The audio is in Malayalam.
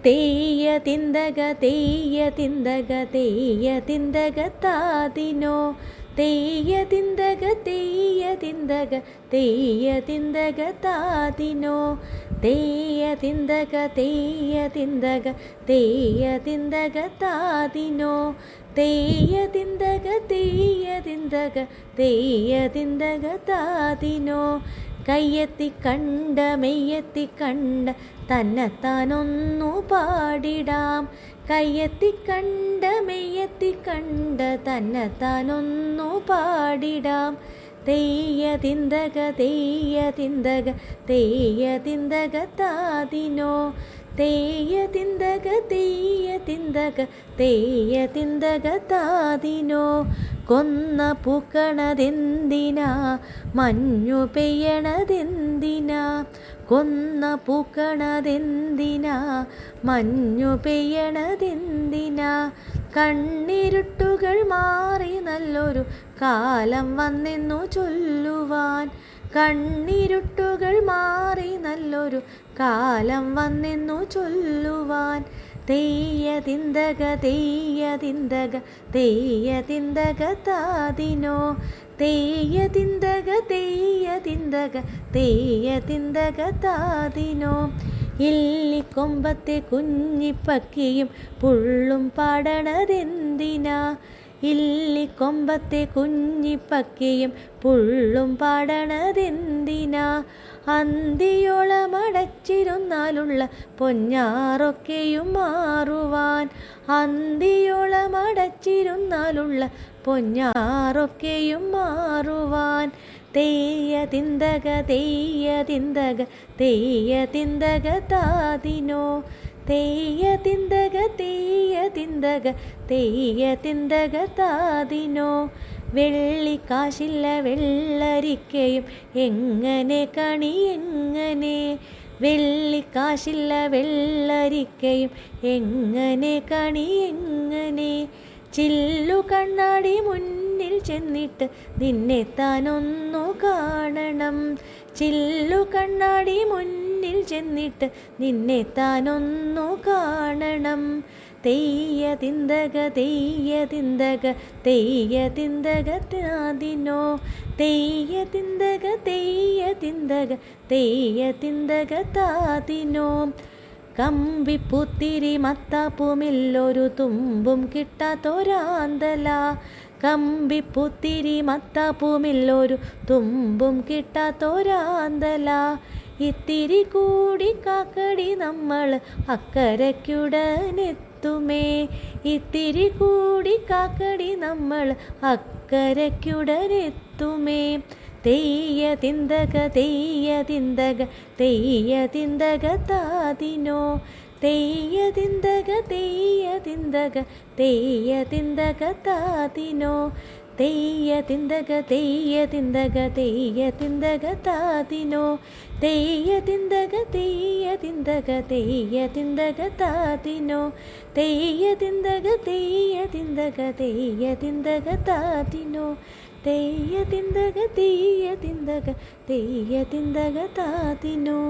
തെയ്യ തിന്തക തെയ്യ തിന്തക തെയ്യ തിന്തക താതിനോ തെയ്യ തിന്തക തെയ്യ തിന്തക തെയ്യ തിന്തക താതിനോ തെയ്യ തിന്തക തെയ്യ തിന്തക തെയ്യ തിന്തക താതിനോ തെയ്യ തിന്തക തെയ്യ തിന്തക തെയ്യ തിന്തക താതിനോ കയ്യെത്തി കണ്ട മെയ്യെത്തി കണ്ട തന്നെത്താനൊന്നു പാടിടാം കയ്യെത്തി കണ്ട മെയ്യെത്തി കണ്ട തന്നെത്താനൊന്നു പാടിടാം തെയ്യ തിന്തക തെയ്യ തിന്തക തെയ്യ തിന്തക താതിനോ തെയ്യ തിന്തക തെയ്യ തിന്തക തെയ്യ തിന്തക താതിനോ കൊന്ന പൂക്കണതെന്തിനാ മഞ്ഞു പെയ്യണതെന്തിനാ കൊന്ന പൂക്കണതെന്തിനാ മഞ്ഞു പെയ്യണതെന്തിനാ കണ്ണിരുട്ടുകൾ മാറി നല്ലൊരു കാലം വന്നെന്നു ചൊല്ലുവാൻ കണ്ണിരുട്ടുകൾ മാറി നല്ലൊരു കാലം വന്നെന്നു ചൊല്ലുവാൻ തെയ്യ തിന്തക തെയ്യ തിന്തക തെയ്യ തിന്തക താതിനോ തെയ്യ തിന്തക തെയ്യ തിന്തക തെയ്യ തിന്തക താതിനോ ഇല്ലിക്കൊമ്പത്തെ കുഞ്ഞിപ്പക്കിയും പുള്ളും പാടണതെന്തിനാ ഇല്ലിക്കൊമ്പത്തെ കുഞ്ഞിപ്പക്കിയും പുള്ളും പാടണതെന്തിനാ അന്തിയോളമടച്ചിരുന്നാലുള്ള പൊന്നാറൊക്കെയും മാറുവാൻ അന്തിയോളമടച്ചിരുന്നാലുള്ള പൊന്നാറൊക്കെയും മാറുവാൻ തെയ്യ തിന്തക തെയ്യ തിന്തക തെയ്യ തിന്തക താതിനോ തെയ്യ തിന്തക തെയ്യ തിന്തക തെയ്യ തിന്തക താതിനോ വെള്ളിക്കാശില്ല വെള്ളരിക്കയും എങ്ങനെ കണി എങ്ങനെ വെള്ളിക്കാശില്ല വെള്ളരിക്കയും എങ്ങനെ കണി എങ്ങനെ ചില്ലു കണ്ണാടി മുന്നിൽ ചെന്നിട്ട് നിന്നെ താനൊന്നു കാണണം ചില്ലു കണ്ണാടി മുന്നിൽ ചെന്നിട്ട് നിന്നെ താനൊന്നു കാണണം തെയ്യ തിന്തക തെയ്യ തിന്തക തെയ്യ തിന്തക താതിനോ തെയ്യ തിന്തക തെയ്യ തിന്തക തെയ്യ തിന്തക താതിനോ കമ്പിപ്പുത്തിരി മത്താപ്പുമില്ലൊരു തുമ്പും കിട്ടാത്തൊരാന്തല കമ്പിപ്പുത്തിരി മത്താപ്പുമില്ലൊരു തുമ്പും കിട്ടാത്തൊരാന്തല ഇത്തിരി കൂടി കാക്കടി നമ്മൾ അക്കരയ്ക്കുടനെത്തുമേ ഇത്തിരി കൂടി കാക്കടി നമ്മൾ അക്കരയ്ക്കുടനെത്തുമേ തെയ്യ തിന്തക തെയ്യ തിന്തക തെയ്യ തിന്തക താതിനോ തെയ്യ തിന്തക തെയ്യ തിന്തക തെയ്യ തിന്തക താതിനോ തെയ്യ തിന്തക തെയ്യ തിന്തക തെയ്യ തിന്തക താതിനോ തെയ്യ തിന്തക തെയ്യ തിന്തക തെയ്യ തിന്തക താതിനോ തെയ്യ തിന്തക തെയ്യ തിന്തക തെയ്യ തിന്തക താതിനോ തെയ്യ തിന്തക തെയ്യ തിന്തക തെയ്യ തിന്തക താതിനോ.